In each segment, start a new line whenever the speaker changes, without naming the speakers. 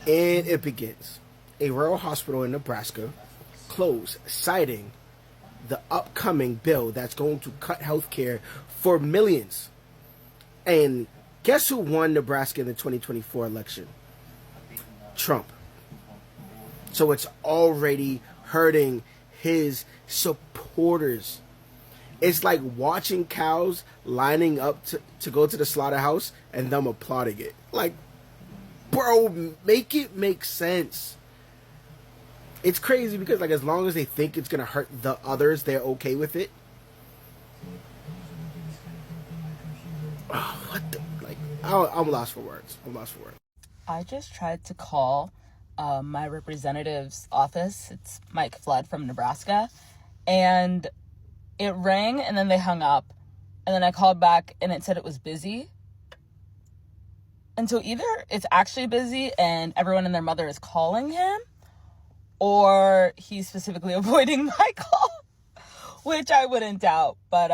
And it begins. A rural hospital in Nebraska closed, citing the upcoming bill that's going to cut health care for millions. And guess who won Nebraska in the 2024 election? Trump. So it's already hurting his supporters. It's like watching cows lining up to go to the slaughterhouse and them applauding it. Like, bro, make it make sense. It's crazy because, like, as long as they think it's gonna hurt the others, they're okay with it. Oh, what the, like, I'm lost for words.
I just tried to call my representative's office. It's Mike Flood from Nebraska. And it rang and then they hung up. And then I called back and it said it was busy. And so either it's actually busy and everyone and their mother is calling him, or he's specifically avoiding my call, which I wouldn't doubt. But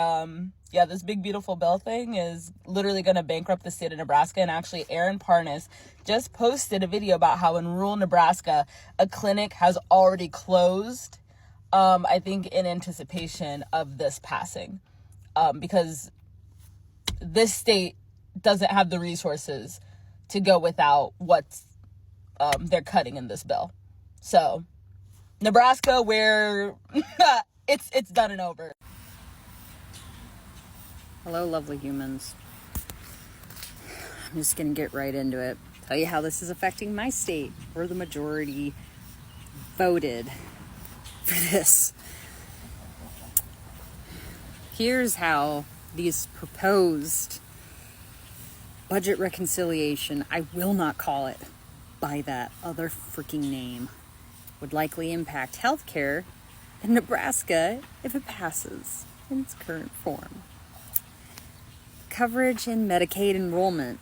yeah, this big beautiful bill thing is literally going to bankrupt the state of Nebraska. And actually, Aaron Parnas just posted a video about how in rural Nebraska, a clinic has already closed, I think in anticipation of this passing, because this state doesn't have the resources to go without what they're cutting in this bill. So Nebraska, where it's done and over.
Hello, lovely humans. I'm just going to get right into it. Tell you how this is affecting my state, where the majority voted for this. Here's how these proposed budget reconciliation, I will not call it by that other freaking name, would likely impact healthcare in Nebraska if it passes in its current form. Coverage in Medicaid enrollment.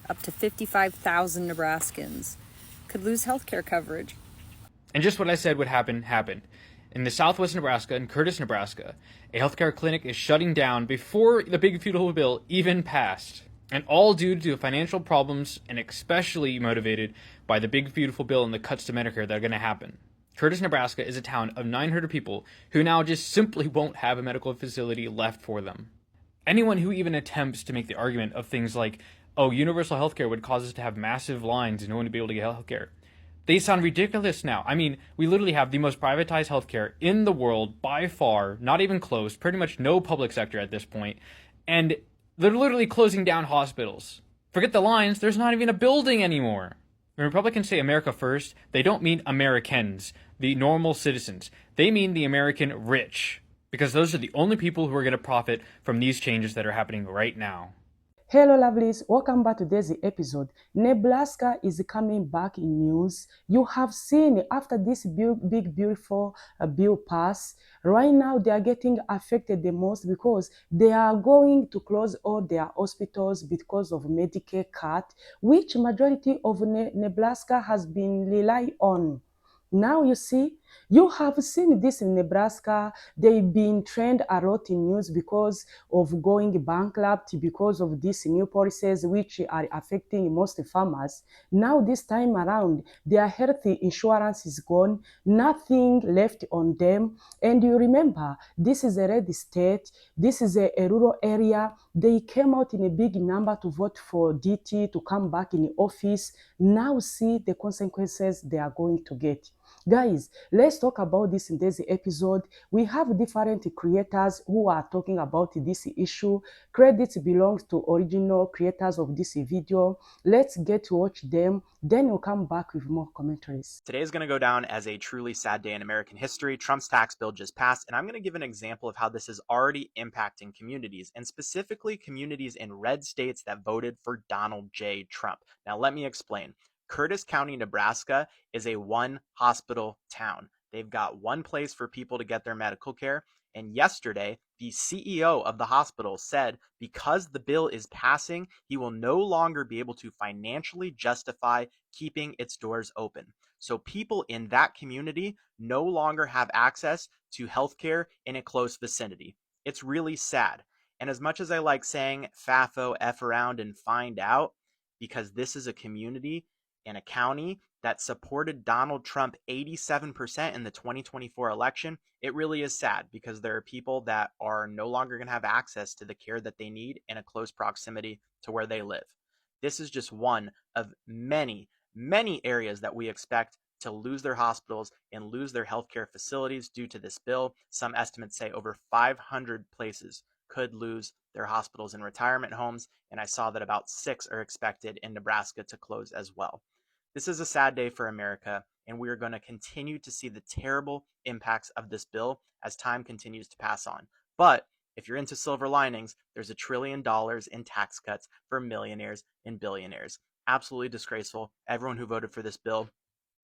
Up to 55,000 Nebraskans could lose healthcare coverage.
And just what I said would happen, happened. In the southwest Nebraska, in Curtis, Nebraska, a healthcare clinic is shutting down before the big beautiful bill even passed. And all due to financial problems, and especially motivated by the big beautiful bill and the cuts to Medicare that are going to happen. Curtis, Nebraska is a town of 900 people who now just simply won't have a medical facility left for them. Anyone who even attempts to make the argument of things like, oh, universal healthcare would cause us to have massive lines and no one to be able to get healthcare, they sound ridiculous now. I mean, we literally have the most privatized healthcare in the world by far, not even close, pretty much no public sector at this point, and they're literally closing down hospitals. Forget the lines, there's not even a building anymore. When Republicans say America first, they don't mean Americans, the normal citizens. They mean the American rich, because those are the only people who are going to profit from these changes that are happening right now.
Hello lovelies, welcome back to today's episode. Nebraska is coming back in news. You have seen after this big beautiful bill pass, right now they are getting affected the most because they are going to close all their hospitals because of Medicaid cut, which majority of Nebraska has been relied on. Now you see, you have seen this in Nebraska. They've been trend a lot in news because of going bankrupt, because of these new policies which are affecting most farmers. Now this time around, their health insurance is gone, nothing left on them. And you remember, this is a red state, this is a rural area. They came out in a big number to vote for DT to come back in office. Now see the consequences they are going to get. Guys, let's talk about this in this episode. We have different creators who are talking about this issue. Credit belongs to original creators of this video. Let's get to watch them, then we'll come back with more commentaries.
Today is going to go down as a truly sad day in American history. Trump's tax bill just passed, and I'm going to give an example of how this is already impacting communities, and specifically communities in red states that voted for Donald J. Trump. Now, let me explain. Curtis County, Nebraska is a one hospital town. They've got one place for people to get their medical care. And yesterday, the CEO of the hospital said because the bill is passing, he will no longer be able to financially justify keeping its doors open. So people in that community no longer have access to healthcare in a close vicinity. It's really sad. And as much as I like saying FAFO, F around and find out, because this is a community in a county that supported Donald Trump 87% in the 2024 election, it really is sad because there are people that are no longer going to have access to the care that they need in a close proximity to where they live. This is just one of many, many areas that we expect to lose their hospitals and lose their healthcare facilities due to this bill. Some estimates say over 500 places could lose their hospitals and retirement homes, and I saw that about 6 are expected in Nebraska to close as well. This is a sad day for America, and we are going to continue to see the terrible impacts of this bill as time continues to pass on. But if you're into silver linings, there's $1 trillion in tax cuts for millionaires and billionaires. Absolutely disgraceful. Everyone who voted for this bill,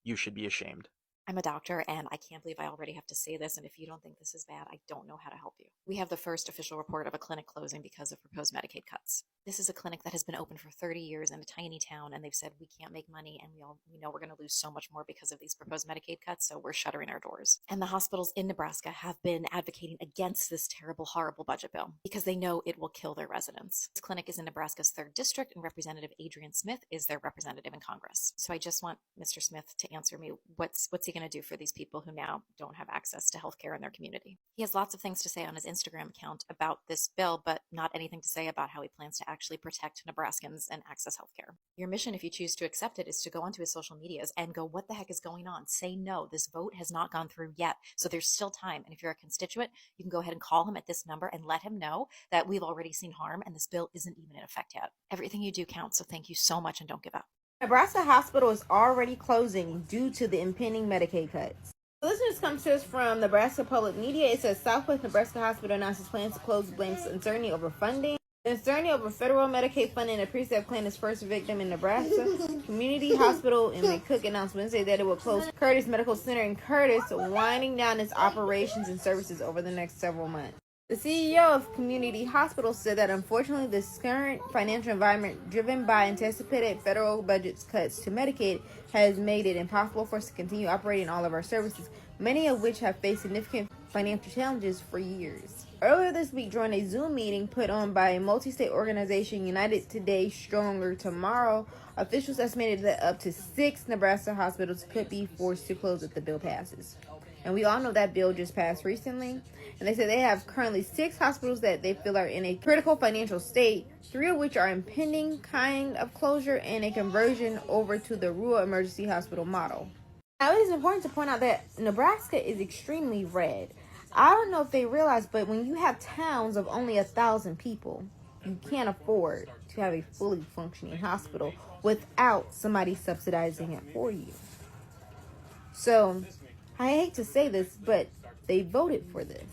you should be ashamed.
I'm a doctor, and I can't believe I already have to say this, and if you don't think this is bad, I don't know how to help you. We have the first official report of a clinic closing because of proposed Medicaid cuts. This is a clinic that has been open for 30 years in a tiny town, and they've said we can't make money, and we know we're going to lose so much more because of these proposed Medicaid cuts, so we're shuttering our doors. And the hospitals in Nebraska have been advocating against this terrible, horrible budget bill because they know it will kill their residents. This clinic is in Nebraska's 3rd district, and Representative Adrian Smith is their representative in Congress. So I just want Mr. Smith to answer me, what's he going to do for these people who now don't have access to healthcare in their community? He has lots of things to say on his Instagram account about this bill, but not anything to say about how he plans to actually protect Nebraskans and access healthcare. Your mission, if you choose to accept it, is to go onto his social medias and go, what the heck is going on? Say no, this vote has not gone through yet. So there's still time. And if you're a constituent, you can go ahead and call him at this number and let him know that we've already seen harm and this bill isn't even in effect yet. Everything you do counts. So thank you so much and don't give up.
Nebraska hospital is already closing due to the impending Medicaid cuts. This news comes to us from Nebraska Public Media. It says Southwest Nebraska Hospital announces plans to close, blames uncertainty over funding. The uncertainty over federal Medicaid funding appears to have claimed its first victim in Nebraska. Community Hospital in McCook announced Wednesday that it will close Curtis Medical Center in Curtis, winding down its operations and services over the next several months. The CEO of Community Hospital said that unfortunately this current financial environment driven by anticipated federal budget cuts to Medicaid has made it impossible for us to continue operating all of our services, many of which have faced significant financial challenges for years. Earlier this week, during a Zoom meeting put on by a multi-state organization, United Today, Stronger Tomorrow, officials estimated that up to 6 Nebraska hospitals could be forced to close if the bill passes. And we all know that bill just passed recently. And they said they have currently 6 hospitals that they feel are in a critical financial state, 3 of which are impending kind of closure and a conversion over to the rural emergency hospital model. Now, it is important to point out that Nebraska is extremely red. I don't know if they realize, but when you have towns of only 1,000 people, you can't afford to have a fully functioning hospital without somebody subsidizing it for you. So, I hate to say this, but they voted for this.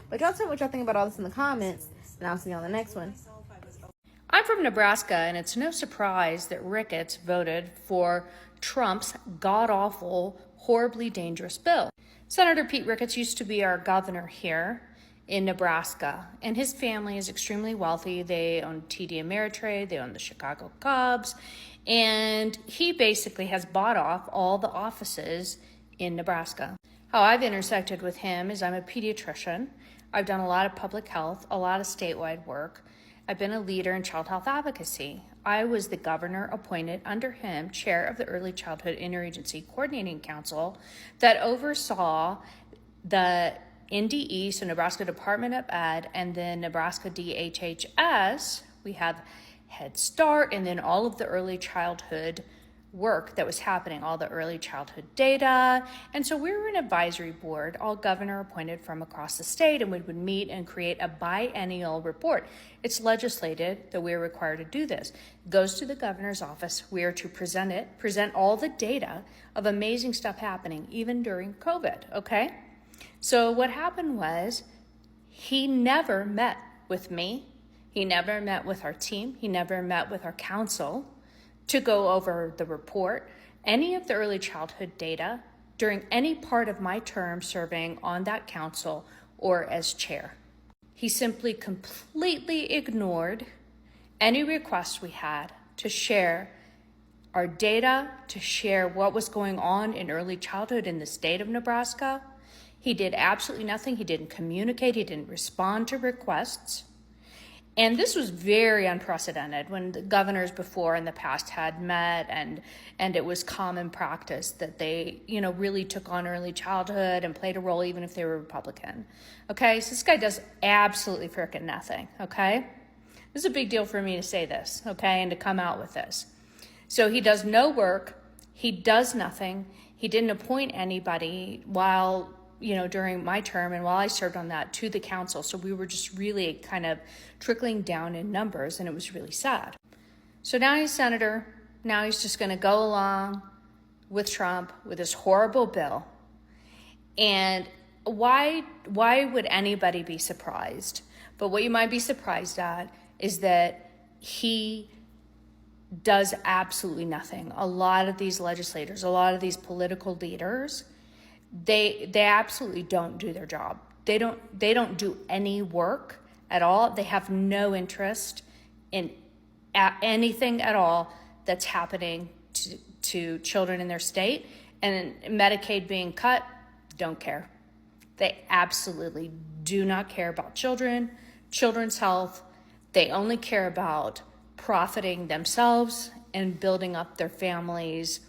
But y'all tell me what y'all think about all this in the comments, and I'll see you on the next one.
I'm from Nebraska, and it's no surprise that Ricketts voted for Trump's god-awful, horribly dangerous bill. Senator Pete Ricketts used to be our governor here in Nebraska, and his family is extremely wealthy. They own TD Ameritrade, they own the Chicago Cubs, and he basically has bought off all the offices in Nebraska. How I've intersected with him is I'm a pediatrician. I've done a lot of public health, a lot of statewide work. I've been a leader in child health advocacy. I was the governor appointed under him, chair of the Early Childhood Interagency Coordinating Council that oversaw the NDE, so Nebraska Department of Ed, and then Nebraska DHHS. We have Head Start, and then all of the early childhood work that was happening, all the early childhood data. And so we were an advisory board, all governor appointed from across the state, and we would meet and create a biennial report. It's legislated that we are required to do this. It goes to the governor's office. We are to present all the data of amazing stuff happening, even during COVID, okay? So what happened was he never met with me. He never met with our team. He never met with our council to go over the report, any of the early childhood data during any part of my term serving on that council or as chair. He simply completely ignored any requests we had to share our data, to share what was going on in early childhood in the state of Nebraska. He did absolutely nothing. He didn't communicate. He didn't respond to requests. And this was very unprecedented when the governors before in the past had met, and it was common practice that they, really took on early childhood and played a role even if they were Republican. Okay, so this guy does absolutely frickin' nothing, okay? This is a big deal for me to say this, okay, and to come out with this. So he does no work, he does nothing, he didn't appoint anybody while during my term and while I served on that to the council. So we were just really kind of trickling down in numbers, and it was really sad. So now he's senator. Now he's just going to go along with Trump with this horrible bill. And why would anybody be surprised? But what you might be surprised at is that he does absolutely nothing. A lot of these legislators, a lot of these political leaders, they absolutely don't do their job. They don't do any work at all. They have no interest in anything at all that's happening to children in their state. And Medicaid being cut, don't care. They absolutely do not care about children's health. They only care about profiting themselves and building up their families'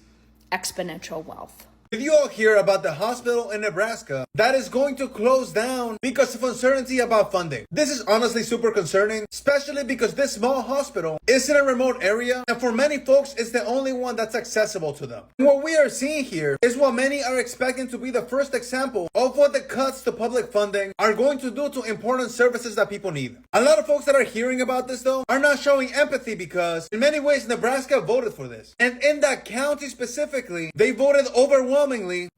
exponential wealth.
Did you all hear about the hospital in Nebraska that is going to close down because of uncertainty about funding? This is honestly super concerning, especially because this small hospital is in a remote area, and for many folks, it's the only one that's accessible to them. And what we are seeing here is what many are expecting to be the first example of what the cuts to public funding are going to do to important services that people need. A lot of folks that are hearing about this, though, are not showing empathy because in many ways, Nebraska voted for this. And in that county specifically, they voted overwhelmingly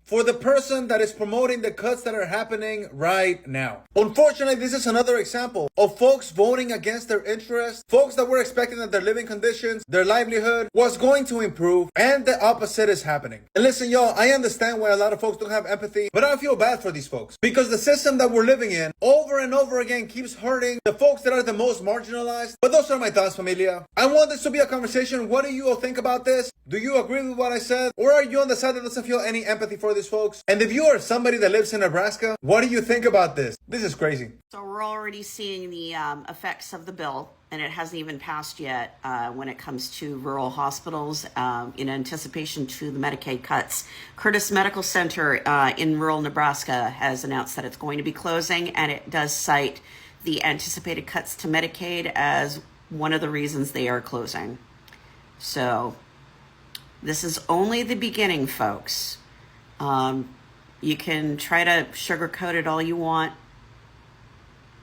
for the person that is promoting the cuts that are happening right now. Unfortunately, this is another example of folks voting against their interests, folks that were expecting that their living conditions, their livelihood was going to improve, and the opposite is happening. And listen, y'all, I understand why a lot of folks don't have empathy, but I feel bad for these folks because the system that we're living in over and over again keeps hurting the folks that are the most marginalized. But those are my thoughts, familia. I want this to be a conversation. What do you all think about this? Do you agree with what I said? Or are you on the side that doesn't feel any empathy for these folks? And if you are somebody that lives in Nebraska, what do you think about this? This is crazy.
So we're already seeing the effects of the bill, and it hasn't even passed yet when it comes to rural hospitals in anticipation to the Medicaid cuts. Curtis Medical Center in rural Nebraska has announced that it's going to be closing, and it does cite the anticipated cuts to Medicaid as one of the reasons they are closing. So this is only the beginning, folks. You can try to sugarcoat it all you want.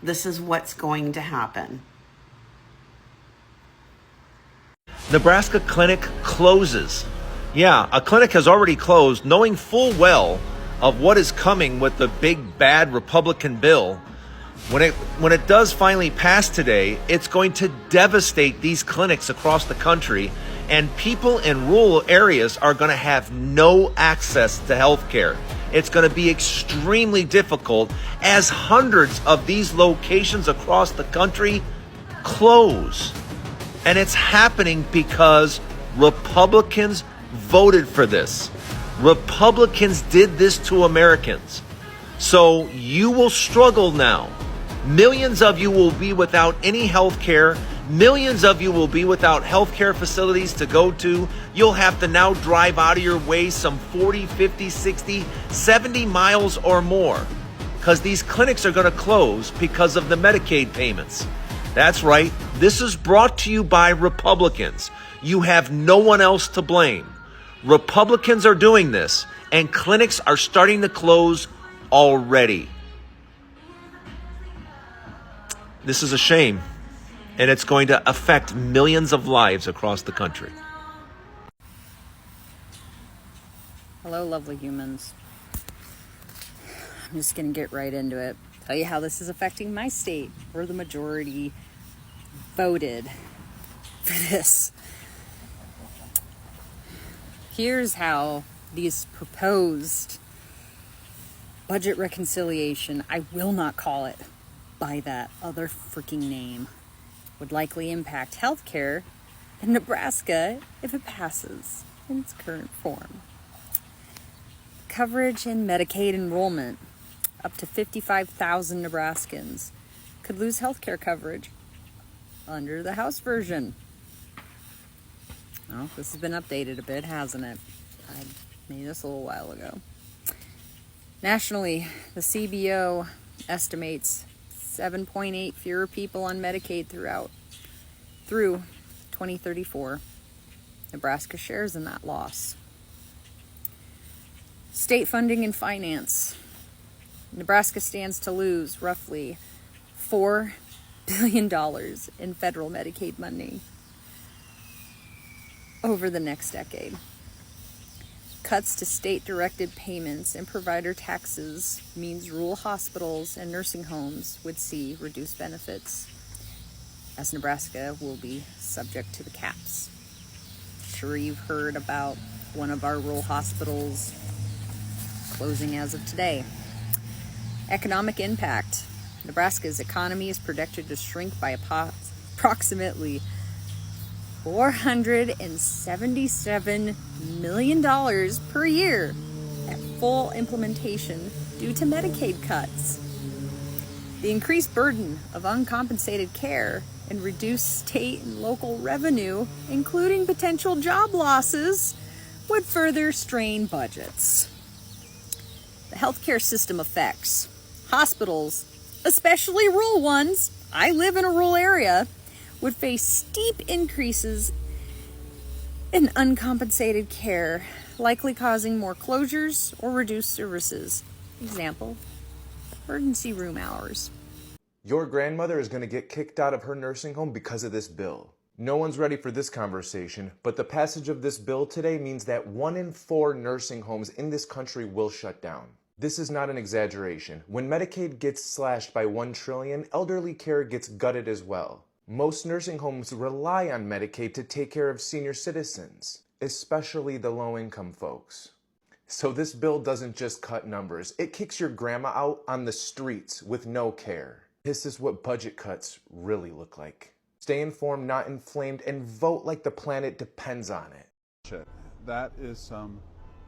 This is what's going to happen.
Nebraska clinic closes. Yeah, a clinic has already closed, knowing full well of what is coming with the big bad Republican bill. When it does finally pass today, it's going to devastate these clinics across the country, and people in rural areas are going to have no access to health care. It's going to be extremely difficult as hundreds of these locations across the country close. And it's happening because Republicans voted for this. Republicans did this to Americans. So you will struggle now. Millions of you will be without any health care. Millions of you will be without health care facilities to go to. You'll have to now drive out of your way some 40, 50, 60, 70 miles or more because these clinics are going to close because of the Medicaid payments. That's right. This is brought to you by Republicans. You have no one else to blame. Republicans are doing this, and clinics are starting to close already. This is a shame, and it's going to affect millions of lives across the country.
Hello, lovely humans. I'm just going to get right into it. Tell you how this is affecting my state, where the majority voted for this. Here's how these proposed budget reconciliation, I will not call it by that other freaking name, would likely impact healthcare in Nebraska if it passes in its current form. Coverage in Medicaid enrollment. Up to 55,000 Nebraskans could lose healthcare coverage under the House version. Well, this has been updated a bit, hasn't it? I made this a little while ago. Nationally, the CBO estimates 7.8 fewer people on Medicaid through 2034. Nebraska shares in that loss. State funding and finance. Nebraska stands to lose roughly $4 billion in federal Medicaid money over the next decade. Cuts to state-directed payments and provider taxes means rural hospitals and nursing homes would see reduced benefits, as Nebraska will be subject to the caps. Sure, you've heard about one of our rural hospitals closing as of today. Economic impact. Nebraska's economy is projected to shrink by approximately $477 million per year at full implementation due to Medicaid cuts. The increased burden of uncompensated care and reduced state and local revenue, including potential job losses, would further strain budgets. The healthcare system effects. Hospitals, especially rural ones, I live in a rural area, would face steep increases in uncompensated care, likely causing more closures or reduced services. Example, emergency room hours.
Your grandmother is going to get kicked out of her nursing home because of this bill. No one's ready for this conversation, but the passage of this bill today means that 1 in 4 nursing homes in this country will shut down. This is not an exaggeration. When Medicaid gets slashed by $1 trillion, elderly care gets gutted as well. Most nursing homes rely on Medicaid to take care of senior citizens, especially the low-income folks. So this bill doesn't just cut numbers, it kicks your grandma out on the streets with no care. This is what budget cuts really look like. Stay informed, not inflamed, and vote like the planet depends on it.
Shit. That is some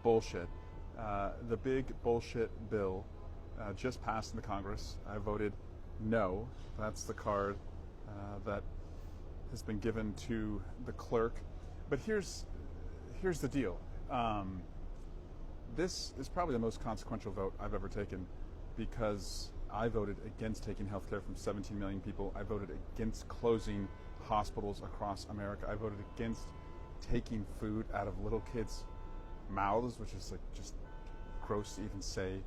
bullshit. The big bullshit bill just passed in the Congress. I voted no. That's the card that has been given to the clerk. But here's the deal. This is probably the most consequential vote I've ever taken because I voted against taking healthcare from 17 million people. I voted against closing hospitals across America. I voted against taking food out of little kids' mouths, which is like just gross to even say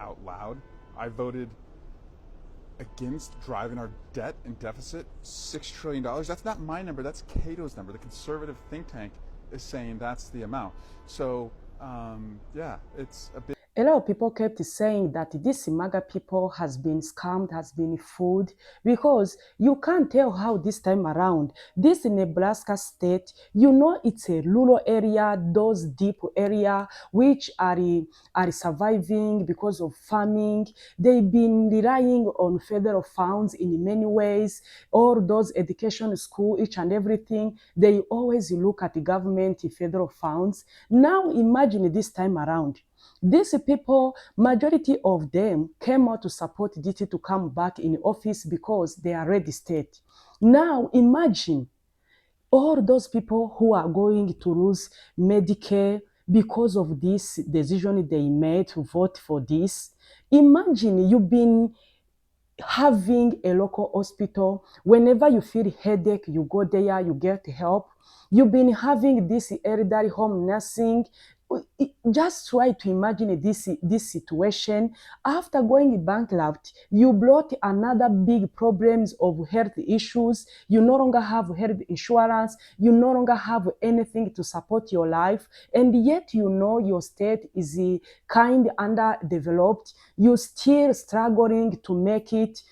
out loud. I voted against driving our debt and deficit $6 trillion. That's not my number, that's Cato's number. The conservative think tank is saying that's the amount. So yeah, it's a bit.
A lot of people kept saying that this MAGA people has been scammed, has been fooled, because you can't tell how this time around, this Nebraska state, you know it's a rural area, those deep area which are surviving because of farming. They've been relying on federal funds in many ways, all those education school, each and everything. They always look at the government federal funds. Now imagine this time around. These people, majority of them came out to support DT to come back in office because they are red state. Now imagine all those people who are going to lose Medicare because of this decision they made to vote for this. Imagine you've been having a local hospital. Whenever you feel headache, you go there, you get help. You've been having this elderly home nursing. Just try to imagine this situation. After going bankrupt, you brought another big problems of health issues. You no longer have health insurance. You no longer have anything to support your life. And yet you know your state is kind underdeveloped. You're still struggling to make it.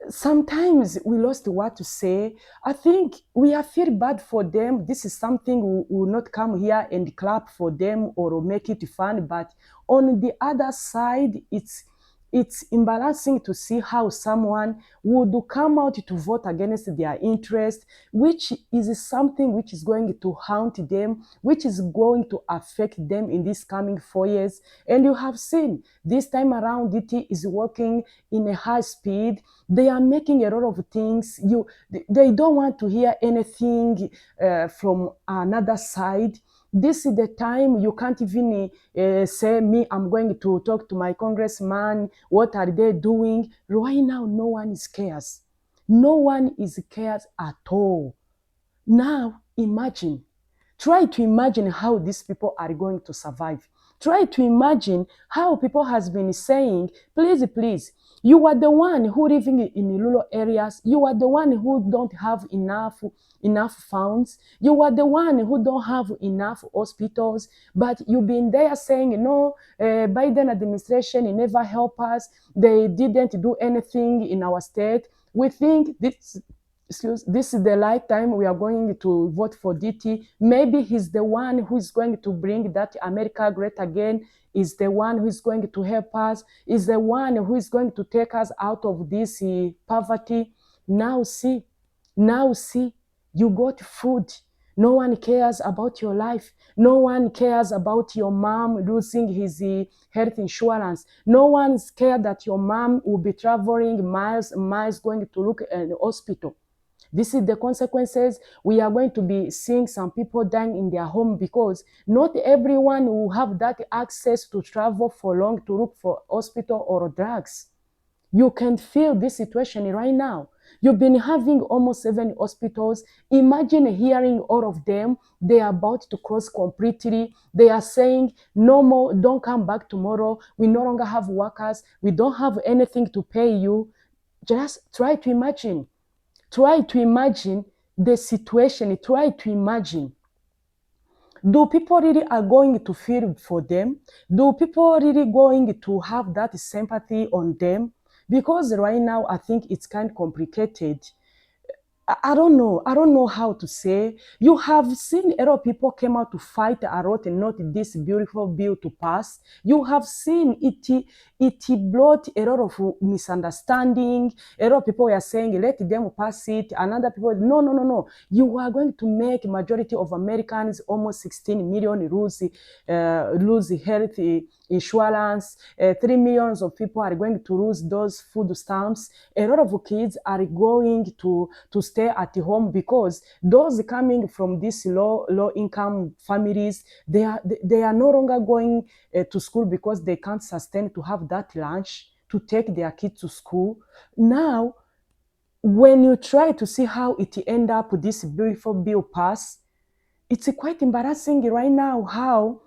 Sometimes we lost what to say. I think we are feel bad for them. This is something we will not come here and clap for them or make it fun. But on the other side, It's embarrassing to see how someone would come out to vote against their interest, which is something which is going to haunt them, which is going to affect them in these coming 4 years. And you have seen this time around, DT is working in a high speed. They are making a lot of things. They don't want to hear anything from another side. This is the time you can't even say, me, I'm going to talk to my congressman. What are they doing? Right now, no one is cares. No one is cares at all. Now, imagine. Try to imagine how these people are going to survive. Try to imagine how people has been saying, please, please, you are the one who living in rural areas. You are the one who don't have enough funds. You are the one who don't have enough hospitals. But you've been there saying, no, Biden administration never help us. They didn't do anything in our state. We think this is the lifetime we are going to vote for DT. Maybe he's the one who is going to bring that America great again, is the one who is going to help us, is the one who is going to take us out of this poverty. Now see, you got food. No one cares about your life. No one cares about your mom losing his health insurance. No one cares that your mom will be traveling miles and miles going to look at the hospital. This is the consequences. We are going to be seeing some people dying in their home because not everyone will have that access to travel for long to look for hospital or drugs. You can feel this situation right now. You've been having almost 7 hospitals. Imagine hearing all of them. They are about to close completely. They are saying, no more, don't come back tomorrow. We no longer have workers. We don't have anything to pay you. Just try to imagine. Try to imagine the situation. Try to imagine. Do people really are going to feel for them? Do people really going to have that sympathy on them? Because right now, I think it's kind of complicated. I don't know. I don't know how to say. You have seen a lot of people came out to fight a lot and not this beautiful bill to pass. You have seen it brought a lot of misunderstanding. A lot of people were saying, let them pass it. Another people, no. You are going to make majority of Americans, almost 16 million, lose health insurance. 3 million of people are going to lose those food stamps. A lot of kids are going to stay at home because those coming from these low income families, they are no longer going to school because they can't sustain to have that lunch to take their kids to school. Now, when you try to see how it end up this beautiful bill pass, it's quite embarrassing right now how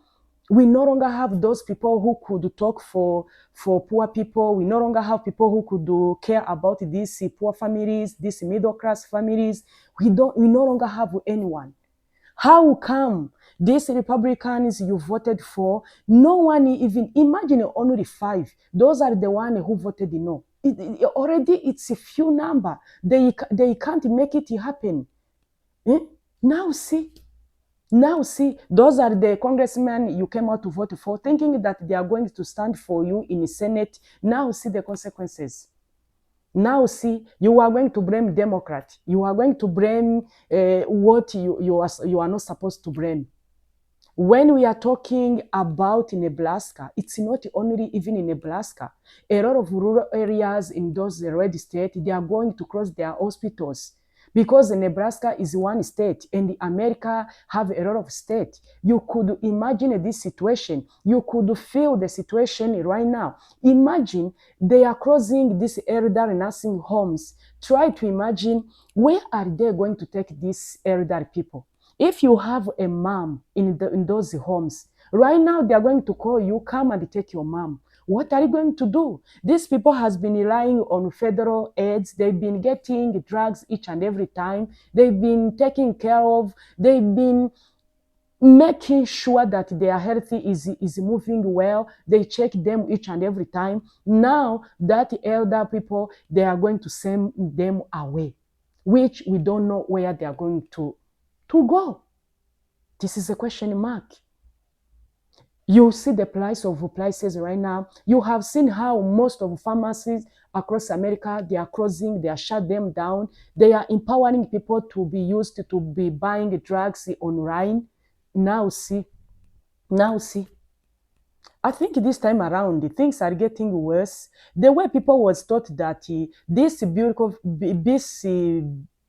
we no longer have those people who could talk for poor people. We no longer have people who could care about these poor families, these middle class families. We no longer have anyone. How come these Republicans you voted for, no one even, imagine only 5. Those are the ones who voted no. Already it's a few number. They can't make it happen. Now see, those are the congressmen you came out to vote for, thinking that they are going to stand for you in the Senate. Now see the consequences. Now see, you are going to blame Democrat. You are going to blame what you are not supposed to blame. When we are talking about Nebraska, it's not only even in Nebraska. A lot of rural areas in those red states, they are going to close their hospitals. Because Nebraska is one state and America have a lot of states. You could imagine this situation. You could feel the situation right now. Imagine they are closing these elder nursing homes. Try to imagine where are they going to take these elder people. If you have a mom in those homes, right now they are going to call you, come and take your mom. What are you going to do? These people has been relying on federal aids. They've been getting drugs each and every time. They've been taken care of. They've been making sure that their health is moving well. They check them each and every time. Now that elder people, they are going to send them away, which we don't know where they are going to go. This is a question mark. You see the price of prices right now. You have seen how most of pharmacies across America, they are closing, they are shut them down. They are empowering people to be used to be buying drugs online. Now see, now see. I think this time around, things are getting worse. The way people was taught that this beautiful, this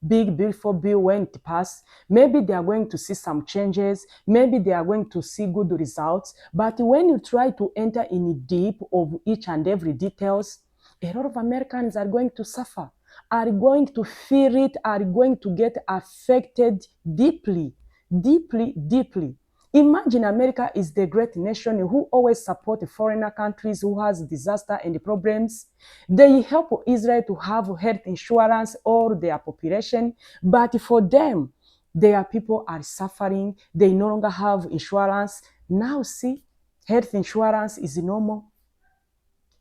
big, beautiful bill went past, maybe they are going to see some changes. Maybe they are going to see good results. But when you try to enter in deep of each and every details, a lot of Americans are going to suffer, are going to feel it, are going to get affected deeply, deeply, deeply. Imagine America is the great nation who always support foreign countries who has disaster and problems. They help Israel to have health insurance or their population, but for them, their people are suffering. They no longer have insurance. Now see, health insurance is normal.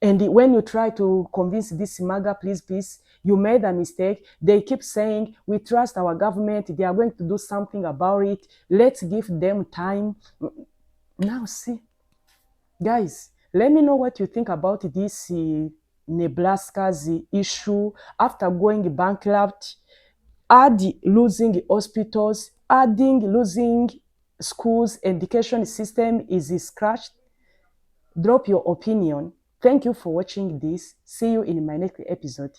And when you try to convince this MAGA, please, you made a mistake. They keep saying, we trust our government. They are going to do something about it. Let's give them time. Now, see, guys, let me know what you think about this Nebraska's issue after going bankrupt, losing hospitals, losing schools, education system is scratched. Drop your opinion. Thank you for watching this. See you in my next episode.